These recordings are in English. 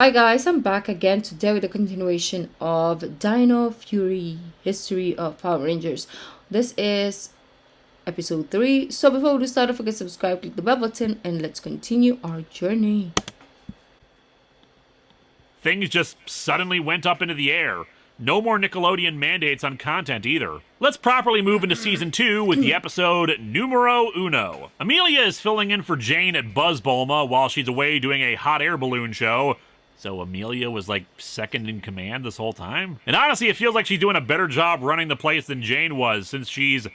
Hi guys, I'm back again today with a continuation of Dino Fury History of Power Rangers. This is episode 3. So before we start, don't forget to subscribe, click the bell button, and let's continue our journey. Things just suddenly went up into the air. No more Nickelodeon mandates on content either. Let's properly move into Season 2 with the episode Numero Uno. Amelia is filling in for Jane at Buzz Bulma while she's away doing a hot air balloon show. So Amelia was like second in command this whole time? And honestly, it feels like she's doing a better job running the place than Jane was, since she's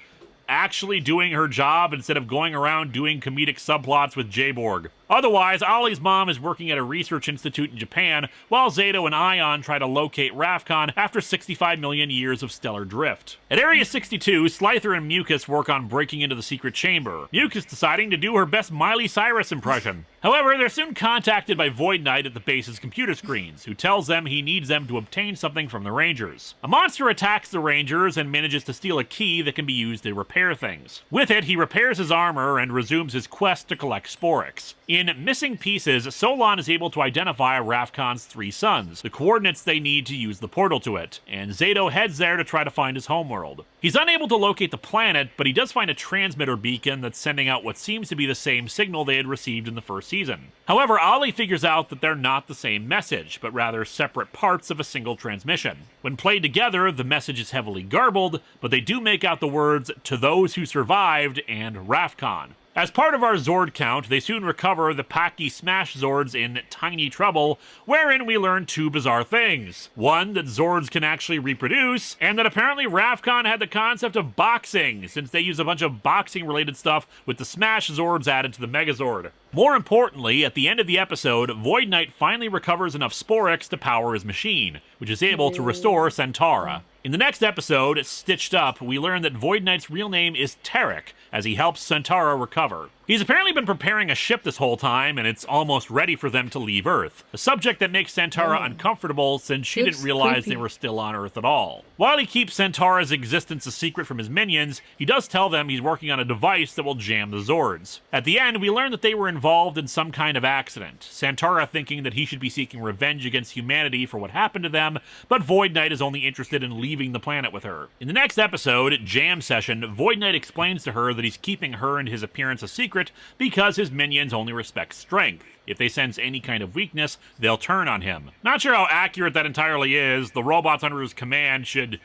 actually doing her job instead of going around doing comedic subplots with J-Borg. Otherwise, Ollie's mom is working at a research institute in Japan, while Zedd and Ion try to locate Rafcon after 65 million years of stellar drift. At Area 62, Slither and Mucus work on breaking into the secret chamber, Mucus deciding to do her best Miley Cyrus impression. However, they're soon contacted by Void Knight at the base's computer screens, who tells them he needs them to obtain something from the Rangers. A monster attacks the Rangers and manages to steal a key that can be used to repair things. With it, he repairs his armor and resumes his quest to collect sporx. In Missing Pieces, Solon is able to identify Rafcon's 3 sons, the coordinates they need to use the portal to it, and Zedd heads there to try to find his homeworld. He's unable to locate the planet, but he does find a transmitter beacon that's sending out what seems to be the same signal they had received in the first season. However, Ollie figures out that they're not the same message, but rather separate parts of a single transmission. When played together, the message is heavily garbled, but they do make out the words, "To those who survived," and Rafcon. As part of our Zord count, they soon recover the Packy Smash Zords in Tiny Trouble, wherein we learn 2 bizarre things. One, that Zords can actually reproduce, and that apparently Rafcon had the concept of boxing, since they use a bunch of boxing-related stuff with the Smash Zords added to the Megazord. More importantly, at the end of the episode, Void Knight finally recovers enough sporx to power his machine, which is able to restore Centaura. In the next episode, Stitched Up, we learn that Void Knight's real name is Tarik, as he helps Centaura recover. He's apparently been preparing a ship this whole time, and it's almost ready for them to leave Earth. A subject that makes Centaura uncomfortable since she didn't realize they were still on Earth at all. While he keeps Centaura's existence a secret from his minions, he does tell them he's working on a device that will jam the Zords. At the end, we learn that they were involved in some kind of accident, Centaura thinking that he should be seeking revenge against humanity for what happened to them, but Void Knight is only interested in leaving the planet with her. In the next episode, Jam Session, Void Knight explains to her that he's keeping her and his appearance a secret because his minions only respect strength. If they sense any kind of weakness, they'll turn on him. Not sure how accurate that entirely is. The robots under his command should,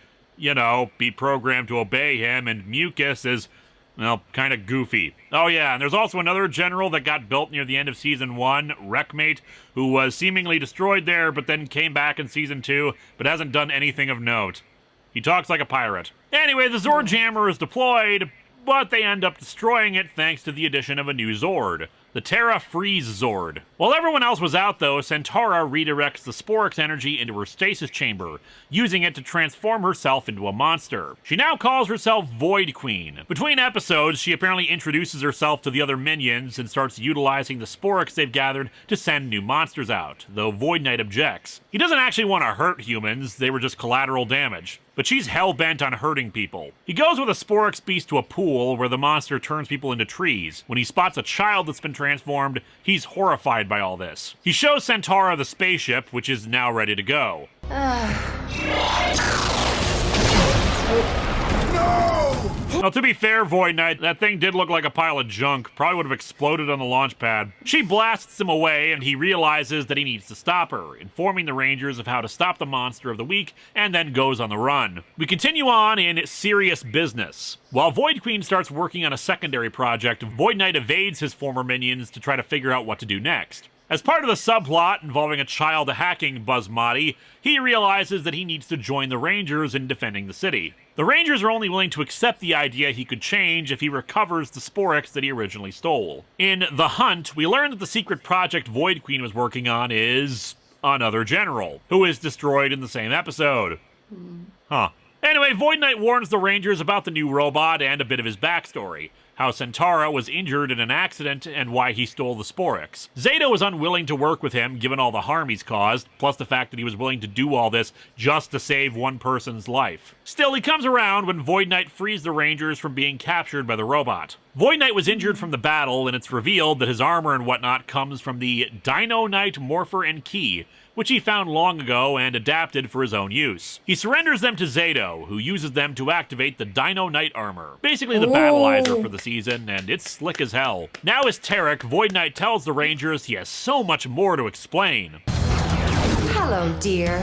be programmed to obey him, and Mucus is, well, kind of goofy. Oh yeah, and there's also another general that got built near the end of Season 1, Wreckmate, who was seemingly destroyed there, but then came back in Season 2, but hasn't done anything of note. He talks like a pirate. Anyway, the Zord Jammer is deployed, but they end up destroying it thanks to the addition of a new Zord, the Terra Freeze Zord. While everyone else was out though, Centaura redirects the sporx energy into her stasis chamber, using it to transform herself into a monster. She now calls herself Void Queen. Between episodes, she apparently introduces herself to the other minions and starts utilizing the sporx they've gathered to send new monsters out, though Void Knight objects. He doesn't actually want to hurt humans, they were just collateral damage. But she's hell-bent on hurting people. He goes with a sporx beast to a pool where the monster turns people into trees. When he spots a child that's been transformed, he's horrified by all this. He shows Centaura the spaceship, which is now ready to go. Now, to be fair, Void Knight, that thing did look like a pile of junk. Probably would have exploded on the launch pad. She blasts him away, and he realizes that he needs to stop her, informing the Rangers of how to stop the monster of the week, and then goes on the run. We continue on in Serious Business. While Void Queen starts working on a secondary project, Void Knight evades his former minions to try to figure out what to do next. As part of the subplot involving a child hacking Buzzmoddy, he realizes that he needs to join the Rangers in defending the city. The Rangers are only willing to accept the idea he could change if he recovers the sporx that he originally stole. In The Hunt, we learn that the secret project Void Queen was working on is another general, who is destroyed in the same episode. Anyway, Void Knight warns the Rangers about the new robot and a bit of his backstory. how Centaura was injured in an accident, and why he stole the sporx. Zedd was unwilling to work with him given all the harm he's caused, plus the fact that he was willing to do all this just to save one person's life. Still, he comes around when Void Knight frees the Rangers from being captured by the robot. Void Knight was injured from the battle, and it's revealed that his armor and whatnot comes from the Dino Knight Morpher and Key, which he found long ago and adapted for his own use. He surrenders them to Zedd, who uses them to activate the Dino Knight armor. Basically the battleizer for the season, and it's slick as hell. Now as Tarik, Void Knight tells the Rangers he has so much more to explain. Hello, dear.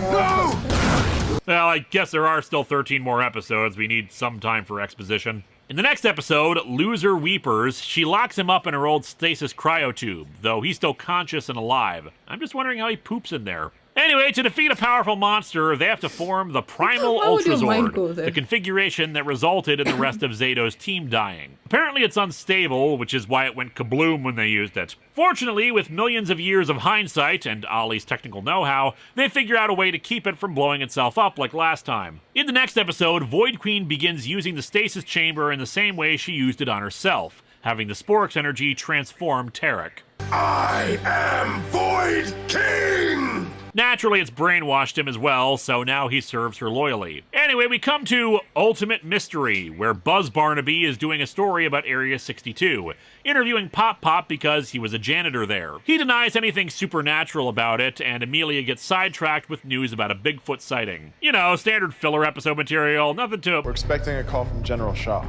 Well, I guess there are still 13 more episodes. We need some time for exposition. In the next episode, Loser Weepers, she locks him up in her old stasis cryotube, though he's still conscious and alive. I'm just wondering how he poops in there. Anyway, to defeat a powerful monster, they have to form the Primal Ultrazord, the configuration that resulted in the rest of Zedd's team dying. Apparently it's unstable, which is why it went kabloom when they used it. Fortunately, with millions of years of hindsight and Ollie's technical know-how, they figure out a way to keep it from blowing itself up like last time. In the next episode, Void Queen begins using the stasis chamber in the same way she used it on herself, having the sporx energy transform Tarik. I am Void King! Naturally, it's brainwashed him as well, so now he serves her loyally. Anyway, we come to Ultimate Mystery, where Buzz Barnaby is doing a story about Area 62, interviewing Pop Pop because he was a janitor there. He denies anything supernatural about it, and Amelia gets sidetracked with news about a Bigfoot sighting. You know, standard filler episode material, nothing to... We're expecting a call from General Shaw.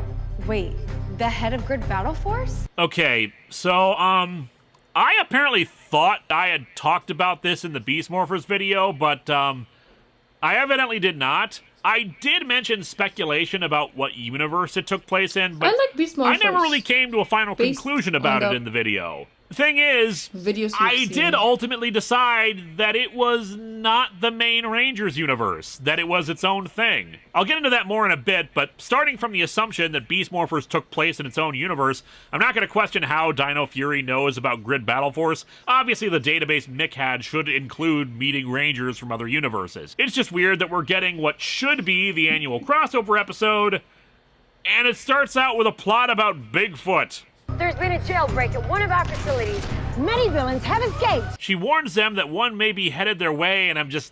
Wait, the head of Grid Battle Force? Okay, so, I apparently thought I had talked about this in the Beast Morphers video, but I evidently did not. I did mention speculation about what universe it took place in, but I like Beast Morphers. I never really came to a final conclusion about it in the video. The thing is, I did ultimately decide that it was not the main Rangers universe, that it was its own thing. I'll get into that more in a bit, but starting from the assumption that Beast Morphers took place in its own universe, I'm not going to question how Dino Fury knows about Grid Battle Force. Obviously, the database Mick had should include meeting Rangers from other universes. It's just weird that we're getting what should be the annual crossover episode, and it starts out with a plot about Bigfoot. There's been a jailbreak at one of our facilities. Many villains have escaped. She warns them that one may be headed their way, and I'm just...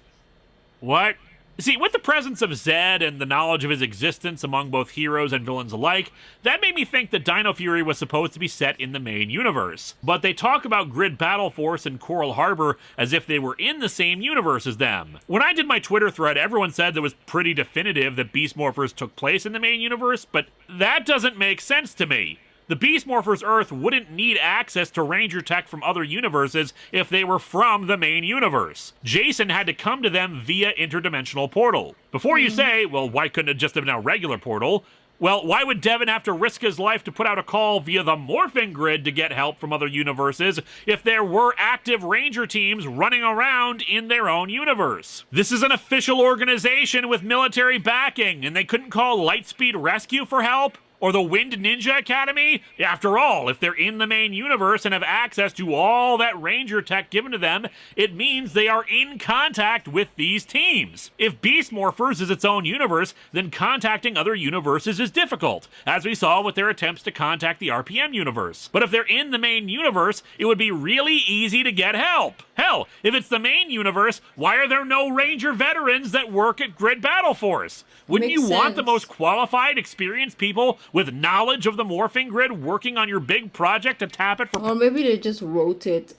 What? See, with the presence of Zedd and the knowledge of his existence among both heroes and villains alike, that made me think that Dino Fury was supposed to be set in the main universe. But they talk about Grid Battle Force and Coral Harbor as if they were in the same universe as them. When I did my Twitter thread, everyone said that it was pretty definitive that Beast Morphers took place in the main universe, but that doesn't make sense to me. The Beast Morphers Earth wouldn't need access to Ranger tech from other universes if they were from the main universe. Jason had to come to them via interdimensional portal. Before you say, well, why couldn't it just have been a regular portal? Well, why would Devin have to risk his life to put out a call via the Morphin grid to get help from other universes if there were active Ranger teams running around in their own universe? This is an official organization with military backing, and they couldn't call Lightspeed Rescue for help? Or the Wind Ninja Academy? After all, if they're in the main universe and have access to all that Ranger tech given to them, it means they are in contact with these teams. If Beast Morphers is its own universe, then contacting other universes is difficult, as we saw with their attempts to contact the RPM universe. But if they're in the main universe, it would be really easy to get help. Hell, if it's the main universe, why are there no Ranger veterans that work at Grid Battle Force? Wouldn't you want the most qualified, experienced people with knowledge of the morphing grid working on your big project to tap it for... Or maybe they just wrote it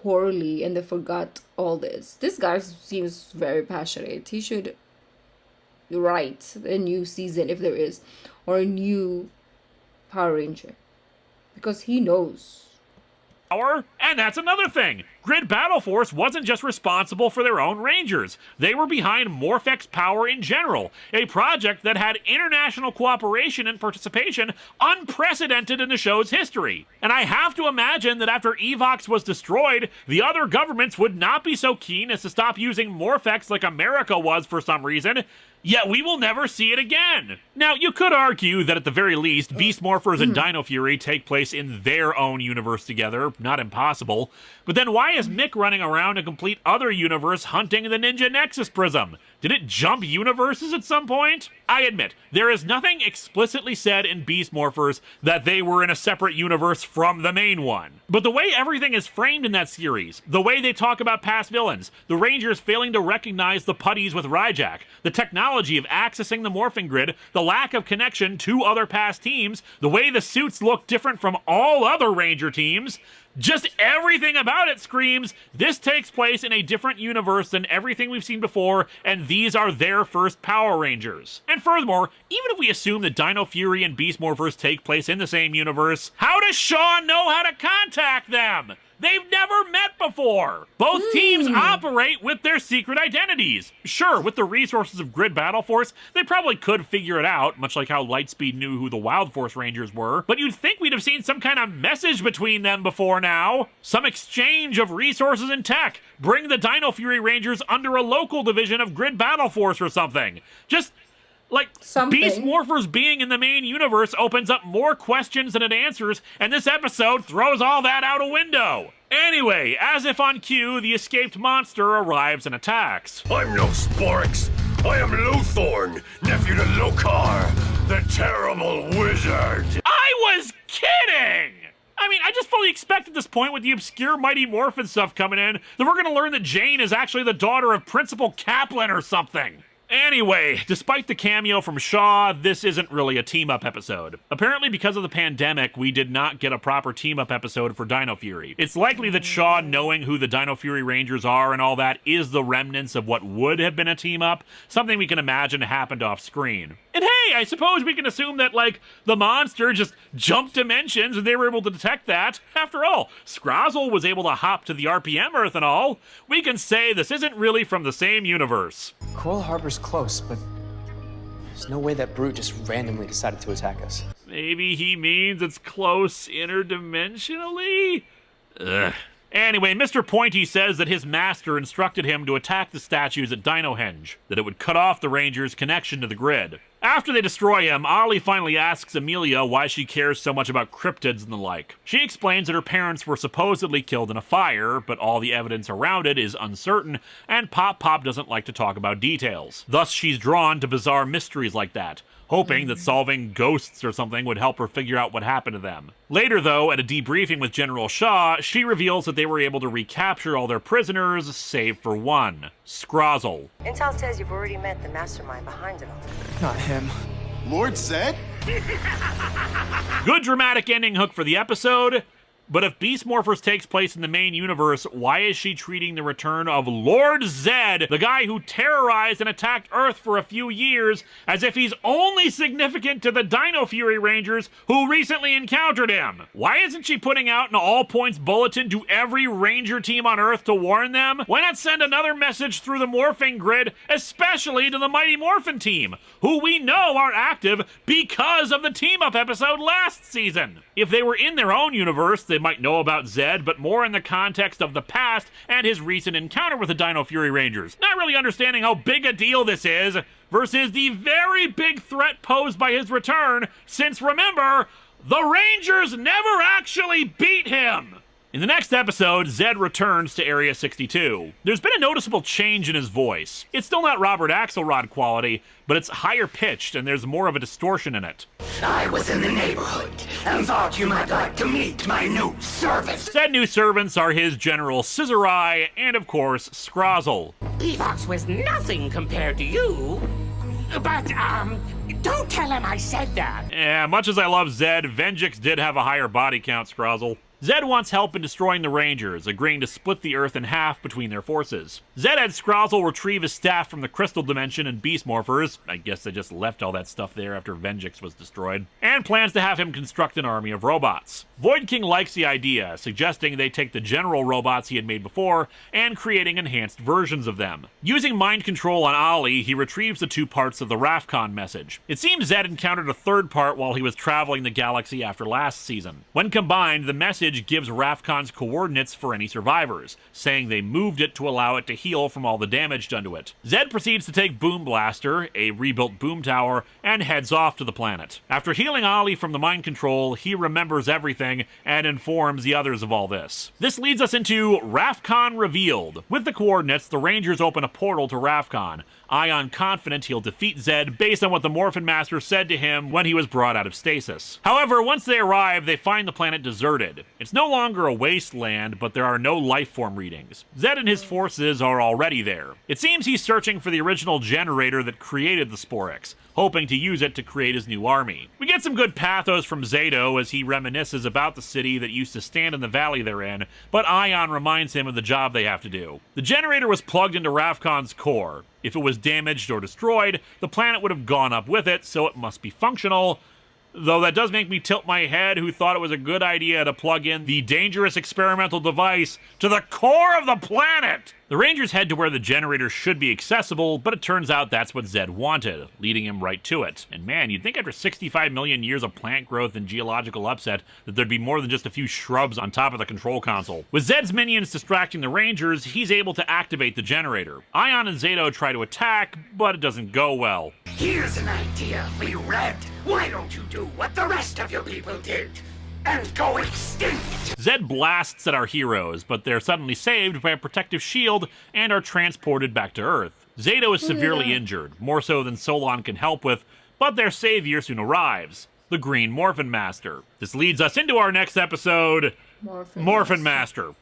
poorly and they forgot all this. This guy seems very passionate. He should write a new season if there is, or a new Power Ranger, because he knows. And that's another thing. Grid Battle Force wasn't just responsible for their own Rangers. They were behind Morphex Power in general, a project that had international cooperation and participation unprecedented in the show's history. And I have to imagine that after Evox was destroyed, the other governments would not be so keen as to stop using Morphex like America was for some reason, yet we will never see it again. Now, you could argue that at the very least, Beast Morphers and Dino Fury take place in their own universe together, not impossible. But then why is Mick running around a complete other universe hunting the Ninja Nexus Prism? Did it jump universes at some point? I admit, there is nothing explicitly said in Beast Morphers that they were in a separate universe from the main one. But the way everything is framed in that series, the way they talk about past villains, the Rangers failing to recognize the putties with Ryjack, the technology of accessing the morphing grid, the lack of connection to other past teams, the way the suits look different from all other Ranger teams, Just everything about it screams, this takes place in a different universe than everything we've seen before, and these are their first Power Rangers. And furthermore, even if we assume that Dino Fury and Beast Morphers take place in the same universe, how does Shaw know how to contact them? They've never met before! Both teams operate with their secret identities. Sure, with the resources of Grid Battle Force, they probably could figure it out, much like how Lightspeed knew who the Wild Force Rangers were, but you'd think we'd have seen some kind of message between them before now. Some exchange of resources and tech. Bring the Dino Fury Rangers under a local division of Grid Battle Force or something. Just... like, something. Beast Morphers being in the main universe opens up more questions than it answers, and this episode throws all that out a window. Anyway, as if on cue, the escaped monster arrives and attacks. I'm no sporx. I am Luthorn, nephew to Lokar, the terrible wizard. I was kidding! I mean, I just fully expect at this point with the obscure Mighty Morphin stuff coming in that we're gonna learn that Jane is actually the daughter of Principal Kaplan or something. Anyway, despite the cameo from Shaw, this isn't really a team-up episode. Apparently, because of the pandemic, we did not get a proper team-up episode for Dino Fury. It's likely that Shaw knowing who the Dino Fury Rangers are and all that is the remnants of what would have been a team-up, something we can imagine happened off-screen. And hey, I suppose we can assume that, like, the monster just jumped dimensions and they were able to detect that. After all, Scrozzle was able to hop to the RPM Earth and all. We can say this isn't really from the same universe. Coral Harbor's close, but there's no way that brute just randomly decided to attack us. Maybe he means it's close interdimensionally? Ugh. Anyway, Mr. Pointy says that his master instructed him to attack the statues at Dinohenge, that it would cut off the Rangers' connection to the grid. After they destroy him, Ollie finally asks Amelia why she cares so much about cryptids and the like. She explains that her parents were supposedly killed in a fire, but all the evidence around it is uncertain, and Pop doesn't like to talk about details. Thus, she's drawn to bizarre mysteries like that, hoping that solving ghosts or something would help her figure out what happened to them. Later, though, at a debriefing with General Shaw, she reveals that they were able to recapture all their prisoners, save for one, Scrozzle. Intel says you've already met the mastermind behind it all. Not him. Lord Zedd? Good dramatic ending hook for the episode. But if Beast Morphers takes place in the main universe, why is she treating the return of Lord Zedd, the guy who terrorized and attacked Earth for a few years, as if he's only significant to the Dino Fury Rangers who recently encountered him? Why isn't she putting out an all-points bulletin to every Ranger team on Earth to warn them? Why not send another message through the morphing grid, especially to the Mighty Morphin team, who we know are active because of the team-up episode last season? If they were in their own universe, they might know about Zedd, but more in the context of the past and his recent encounter with the Dino Fury Rangers. Not really understanding how big a deal this is, versus the very big threat posed by his return, since remember, the Rangers never actually beat him! In the next episode, Zedd returns to Area 62. There's been a noticeable change in his voice. It's still not Robert Axelrod quality, but it's higher pitched and there's more of a distortion in it. I was in the neighborhood and thought you might like to meet my new servants. Said new servants are his General Scissorai and, of course, Scrozzle. Evox was nothing compared to you. But, don't tell him I said that. Yeah, much as I love Zedd, Venjix did have a higher body count, Scrozzle. Zedd wants help in destroying the Rangers, agreeing to split the Earth in half between their forces. Zedd had Scrozzle retrieve his staff from the Crystal Dimension and Beast Morphers, I guess they just left all that stuff there after Venjix was destroyed, and plans to have him construct an army of robots. Void King likes the idea, suggesting they take the general robots he had made before and creating enhanced versions of them. Using mind control on Ollie, he retrieves the two parts of the Rafcon message. It seems Zedd encountered a third part while he was traveling the galaxy after last season. When combined, the message gives Rafcon's coordinates for any survivors, saying they moved it to allow it to heal from all the damage done to it. Zedd proceeds to take Boom Blaster, a rebuilt boom tower, and heads off to the planet. After healing Ollie from the mind control, he remembers everything and informs the others of all this. This leads us into Rafcon Revealed. With the coordinates, the Rangers open a portal to Rafcon, Ion confident he'll defeat Zedd based on what the Morphin Master said to him when he was brought out of stasis. However, once they arrive, they find the planet deserted, It's no longer a wasteland, but there are no life form readings. Zedd and his forces are already there. It seems he's searching for the original generator that created the sporx, hoping to use it to create his new army. We get some good pathos from Zato as he reminisces about the city that used to stand in the valley they're in, but Ion reminds him of the job they have to do. The generator was plugged into Rafcon's core. If it was damaged or destroyed, the planet would have gone up with it, so it must be functional. Though that does make me tilt my head who thought it was a good idea to plug in the dangerous experimental device to the core of the planet! The Rangers head to where the generator should be accessible, but it turns out that's what Zedd wanted, leading him right to it. And man, you'd think after 65 million years of plant growth and geological upset that there'd be more than just a few shrubs on top of the control console. With Zedd's minions distracting the Rangers, he's able to activate the generator. Ion and Zato try to attack, but it doesn't go well. Here's an idea for you, Red. Why don't you do what the rest of your people did? And go extinct! Zedd blasts at our heroes, but they're suddenly saved by a protective shield and are transported back to Earth. Zato is severely injured, more so than Solon can help with, but their savior soon arrives, the Green Morphin Master. This leads us into our next episode, Morphin Master.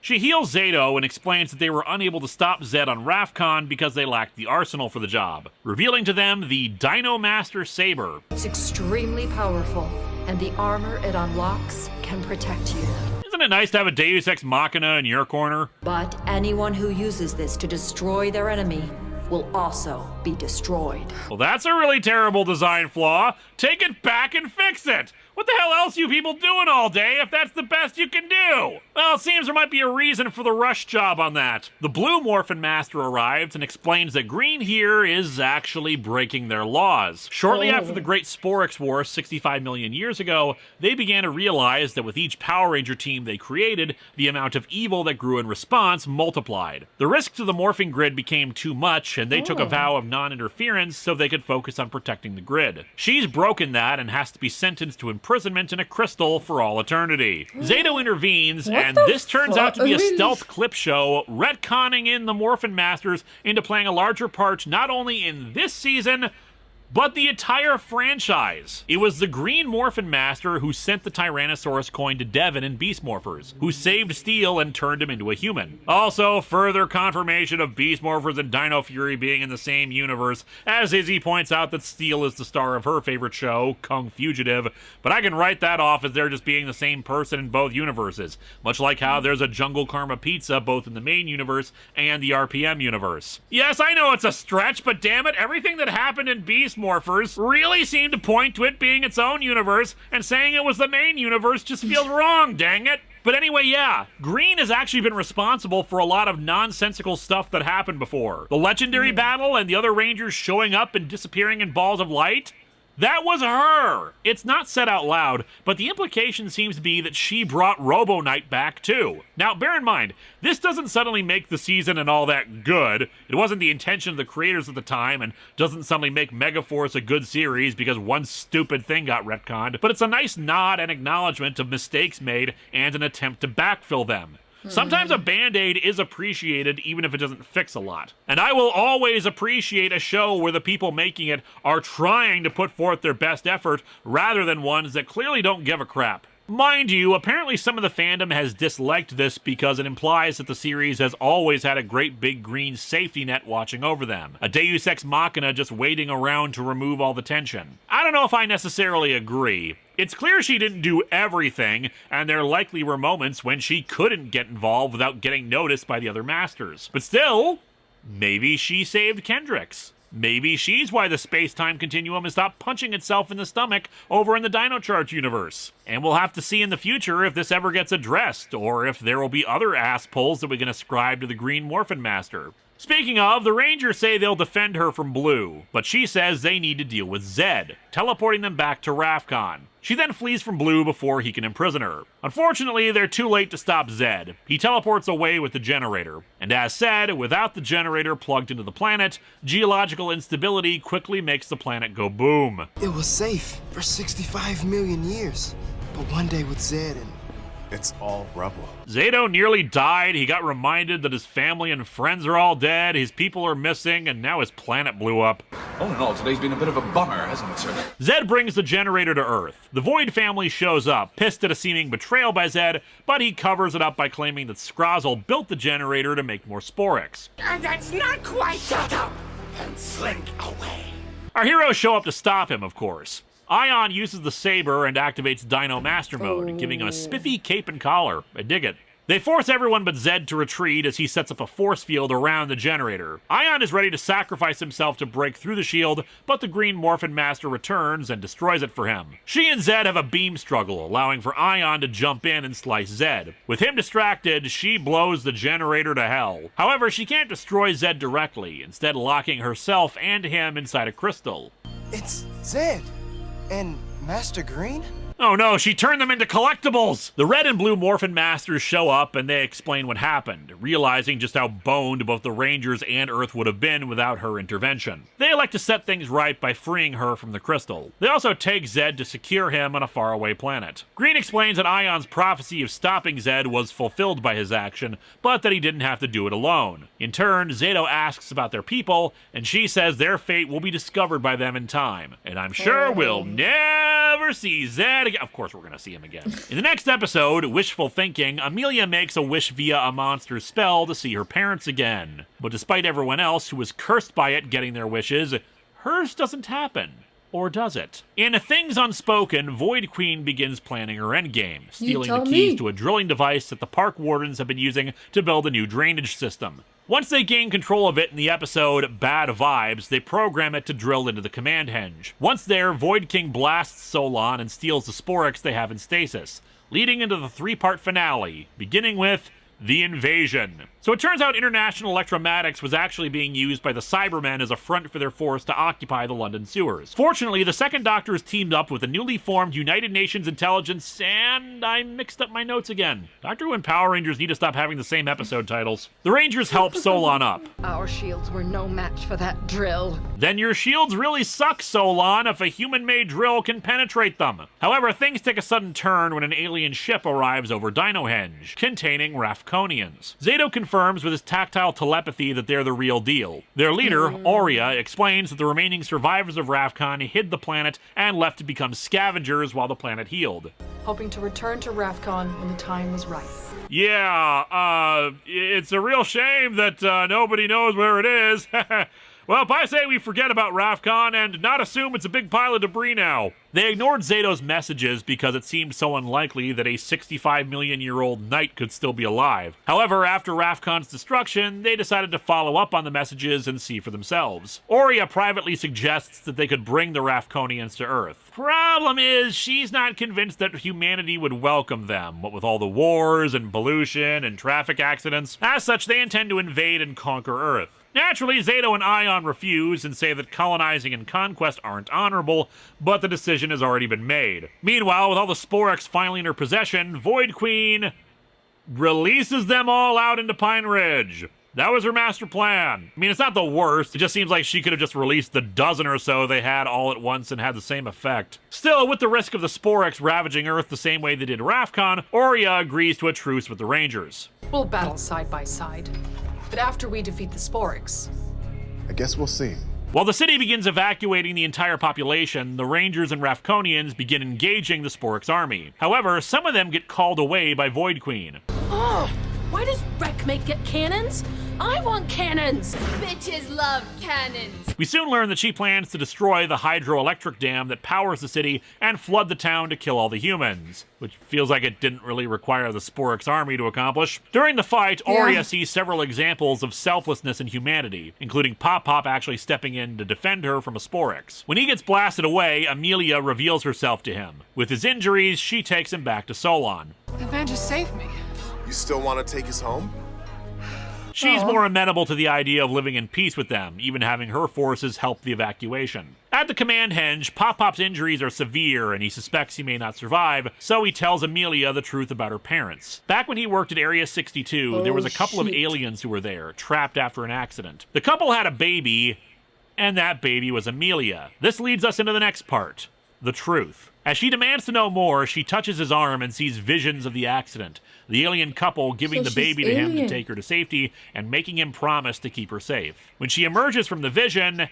She heals Zato and explains that they were unable to stop Zedd on Rafcon because they lacked the arsenal for the job, revealing to them the Dino Master Saber. It's extremely powerful, and the armor it unlocks can protect you. Isn't it nice to have a Deus Ex Machina in your corner? But anyone who uses this to destroy their enemy will also be destroyed. Well, that's a really terrible design flaw. Take it back and fix it! What the hell else you people doing all day if that's the best you can do? Well, it seems there might be a reason for the rush job on that. The Blue Morphin Master arrives and explains that Green here is actually breaking their laws. Shortly after the Great Sporx War 65 million years ago, they began to realize that with each Power Ranger team they created, the amount of evil that grew in response multiplied. The risk to the morphing grid became too much, and they took a vow of non-interference so they could focus on protecting the grid. She's broken that and has to be sentenced to imprisonment in a crystal for all eternity. Zato intervenes, and this turns out to be a stealth clip show, retconning in the Morphin Masters into playing a larger part not only in this season, but the entire franchise. It was the Green Morphin Master who sent the Tyrannosaurus coin to Devon in Beast Morphers, who saved Steel and turned him into a human. Also, further confirmation of Beast Morphers and Dino Fury being in the same universe, as Izzy points out that Steel is the star of her favorite show, Kung Fugitive, but I can write that off as they're just being the same person in both universes, much like how there's a Jungle Karma Pizza both in the main universe and the RPM universe. Yes, I know it's a stretch, but damn it, everything that happened in Beast Morphers really seemed to point to it being its own universe, and saying it was the main universe just feels wrong, dang it. But anyway, yeah, Green has actually been responsible for a lot of nonsensical stuff that happened before. The legendary battle and the other Rangers showing up and disappearing in balls of light? That was her! It's not said out loud, but the implication seems to be that she brought Robo Knight back too. Now, bear in mind, this doesn't suddenly make the season and all that good. It wasn't the intention of the creators at the time, and doesn't suddenly make Megaforce a good series because one stupid thing got retconned, but it's a nice nod and acknowledgement of mistakes made and an attempt to backfill them. Sometimes a Band-Aid is appreciated even if it doesn't fix a lot. And I will always appreciate a show where the people making it are trying to put forth their best effort rather than ones that clearly don't give a crap. Mind you, apparently some of the fandom has disliked this because it implies that the series has always had a great big green safety net watching over them. A Deus Ex Machina just waiting around to remove all the tension. I don't know if I necessarily agree. It's clear she didn't do everything, and there likely were moments when she couldn't get involved without getting noticed by the other masters. But still, maybe she saved Kendricks. Maybe she's why the space-time continuum has stopped punching itself in the stomach over in the Dino Charge universe. And we'll have to see in the future if this ever gets addressed, or if there will be other ass pulls that we can ascribe to the Green Morphin Master. Speaking of, the Rangers say they'll defend her from Blue, but she says they need to deal with Zedd, teleporting them back to Rafcon. She then flees from Blue before he can imprison her. Unfortunately, they're too late to stop Zedd. He teleports away with the generator. And as said, without the generator plugged into the planet, geological instability quickly makes the planet go boom. It was safe for 65 million years. But one day with Zedd and It's all rubble. Zedd nearly died. He got reminded that his family and friends are all dead, his people are missing, and now his planet blew up. All in all, today's been a bit of a bummer, hasn't it, sir? Zedd brings the generator to Earth. The Void family shows up, pissed at a seeming betrayal by Zedd, but he covers it up by claiming that Scrozzle built the generator to make more sporx. And that's not quite shut up and slink away. Our heroes show up to stop him, of course. Ion uses the saber and activates Dyno Master Mode, giving him a spiffy cape and collar. I dig it. They force everyone but Zedd to retreat as he sets up a force field around the generator. Ion is ready to sacrifice himself to break through the shield, but the green Morphin Master returns and destroys it for him. She and Zedd have a beam struggle, allowing for Ion to jump in and slice Zedd. With him distracted, she blows the generator to hell. However, she can't destroy Zedd directly, instead locking herself and him inside a crystal. It's Zedd and Master Green? Oh no, she turned them into collectibles! The red and blue Morphin Masters show up and they explain what happened, realizing just how boned both the Rangers and Earth would have been without her intervention. They elect to set things right by freeing her from the crystal. They also take Zedd to secure him on a faraway planet. Green explains that Ion's prophecy of stopping Zedd was fulfilled by his action, but that he didn't have to do it alone. In turn, Zedd asks about their people, and she says their fate will be discovered by them in time. And I'm sure we'll never see Zedd again. Of course we're gonna see him again. In the next episode, Wishful Thinking, Amelia makes a wish via a monster spell to see her parents again. But despite everyone else who was cursed by it getting their wishes, hers doesn't happen. Or does it? In Things Unspoken, Void Queen begins planning her endgame, stealing the keys to a drilling device that the park wardens have been using to build a new drainage system. Once they gain control of it in the episode Bad Vibes, they program it to drill into the command henge. Once there, Void King blasts Solon and steals the sporx they have in stasis, leading into the three-part finale, beginning with the invasion. So it turns out International Electromatics was actually being used by the Cybermen as a front for their force to occupy the London sewers. Fortunately, the Second Doctor is teamed up with the newly formed United Nations Intelligence, and I mixed up my notes again. Doctor Who and Power Rangers need to stop having the same episode titles. The Rangers help Solon up. Our shields were no match for that drill. Then your shields really suck, Solon, if a human-made drill can penetrate them. However, things take a sudden turn when an alien ship arrives over Dyno Henge, containing Rafconians. Zedd confirms with his tactile telepathy that they're the real deal. Their leader, Aurea, explains that the remaining survivors of Rafcon hid the planet and left to become scavengers while the planet healed. Hoping to return to Rafcon when the time was right. Yeah, it's a real shame that nobody knows where it is. Well, if I say we forget about Rafcon and not assume it's a big pile of debris now. They ignored Zeddo's messages because it seemed so unlikely that a 65-million-year-old knight could still be alive. However, after Rafcon's destruction, they decided to follow up on the messages and see for themselves. Aurea privately suggests that they could bring the Rafconians to Earth. Problem is, she's not convinced that humanity would welcome them, what with all the wars and pollution and traffic accidents. As such, they intend to invade and conquer Earth. Naturally, Zedd and Ion refuse and say that colonizing and conquest aren't honorable, but the decision has already been made. Meanwhile, with all the sporx finally in her possession, Void Queen releases them all out into Pine Ridge. That was her master plan. I mean, it's not the worst. It just seems like she could have just released the dozen or so they had all at once and had the same effect. Still, with the risk of the sporx ravaging Earth the same way they did Rafcon, Aurea agrees to a truce with the Rangers. We'll battle side by side. But after we defeat the sporx, I guess we'll see. While the city begins evacuating the entire population, the Rangers and Rafconians begin engaging the sporx army. However, some of them get called away by Void Queen. Oh, why does Wreckmate get cannons? I want cannons! Bitches love cannons! We soon learn that she plans to destroy the hydroelectric dam that powers the city and flood the town to kill all the humans, which feels like it didn't really require the sporx army to accomplish. During the fight, Aurea sees several examples of selflessness and humanity, including Pop actually stepping in to defend her from a sporx. When he gets blasted away, Amelia reveals herself to him. With his injuries, she takes him back to Solon. The man just saved me. You still want to take us home? She's more amenable to the idea of living in peace with them, even having her forces help the evacuation. At the command henge, Pop's injuries are severe and he suspects he may not survive, so he tells Amelia the truth about her parents. Back when he worked at Area 62, there was a couple of aliens who were there, trapped after an accident. The couple had a baby, and that baby was Amelia. This leads us into the next part, the truth. As she demands to know more, she touches his arm and sees visions of the accident. The alien couple giving the baby to him to take her to safety and making him promise to keep her safe. When she emerges from the vision,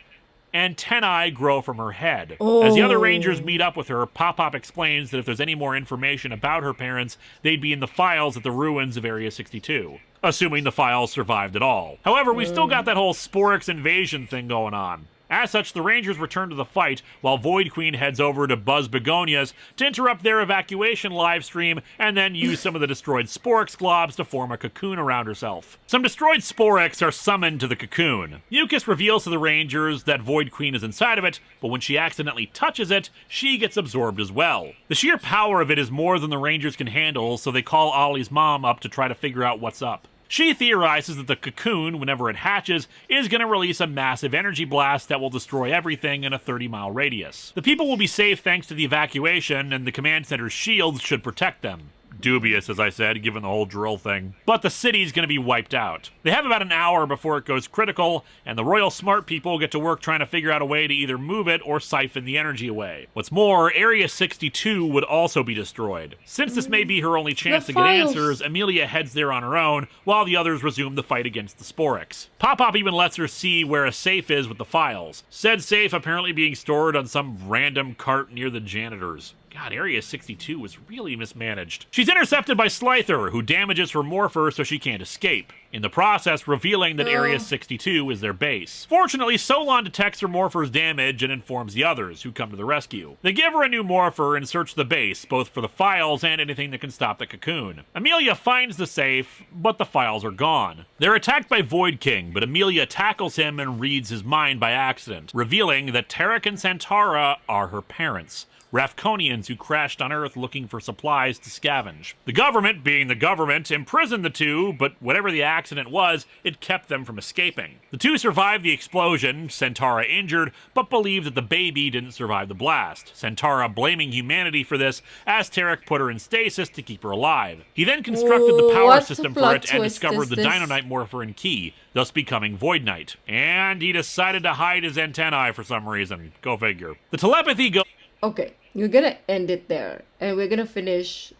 antennae grow from her head. As the other Rangers meet up with her, Pop explains that if there's any more information about her parents, they'd be in the files at the ruins of Area 62. Assuming the files survived at all. However, we've still got that whole sporx invasion thing going on. As such, the Rangers return to the fight, while Void Queen heads over to Buzz Begonias to interrupt their evacuation livestream and then use some of the destroyed sporx globs to form a cocoon around herself. Some destroyed sporx are summoned to the cocoon. Yukis reveals to the Rangers that Void Queen is inside of it, but when she accidentally touches it, she gets absorbed as well. The sheer power of it is more than the Rangers can handle, so they call Ollie's mom up to try to figure out what's up. She theorizes that the cocoon, whenever it hatches, is going to release a massive energy blast that will destroy everything in a 30-mile radius. The people will be safe thanks to the evacuation, and the command center's shields should protect them. Dubious, as I said, given the whole drill thing. But the city's going to be wiped out. They have about an hour before it goes critical, and the Royal Smart people get to work trying to figure out a way to either move it or siphon the energy away. What's more, Area 62 would also be destroyed. Since this may be her only chance to get answers, Amelia heads there on her own, while the others resume the fight against the sporx. Pop even lets her see where a safe is with the files. Said safe apparently being stored on some random cart near the janitors. God, Area 62 was really mismanaged. She's intercepted by Slyther, who damages her morpher so she can't escape, in the process revealing that Area 62 is their base. Fortunately, Solon detects her morpher's damage and informs the others, who come to the rescue. They give her a new morpher and search the base, both for the files and anything that can stop the cocoon. Amelia finds the safe, but the files are gone. They're attacked by Void King, but Amelia tackles him and reads his mind by accident, revealing that Tarik and Centaura are her parents. Rafconians who crashed on Earth looking for supplies to scavenge. The government, being the government, imprisoned the two, but whatever the accident was, it kept them from escaping. The two survived the explosion, Centaura injured, but believed that the baby didn't survive the blast. Centaura blaming humanity for this, as Tarik put her in stasis to keep her alive. He then constructed the power system for it and discovered the Dino Knight morpher and key, thus becoming Void Knight. And he decided to hide his antennae for some reason. Go figure. The telepathy goes... Okay, we're gonna end it there, and we're gonna finish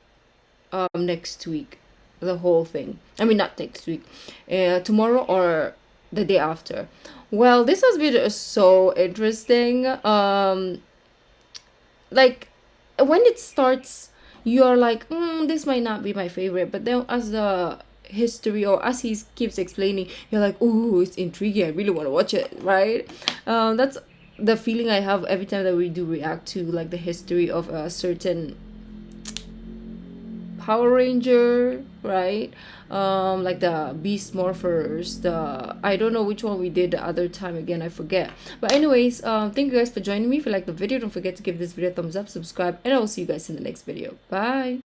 next week, the whole thing. I mean, not next week, tomorrow or the day after. Well, this has been so interesting. Like, when it starts, you're like, this might not be my favorite, but then as the history, or as he keeps explaining, you're like, ooh, it's intriguing, I really want to watch it, right? That's the feeling I have every time that we do react to like the history of a certain Power Ranger, right? Like the Beast Morphers, I don't know which one we did the other time, again I forget. But anyways, thank you guys for joining me. If you like the video, don't forget to give this video a thumbs up, subscribe, and I will see you guys in the next video. Bye.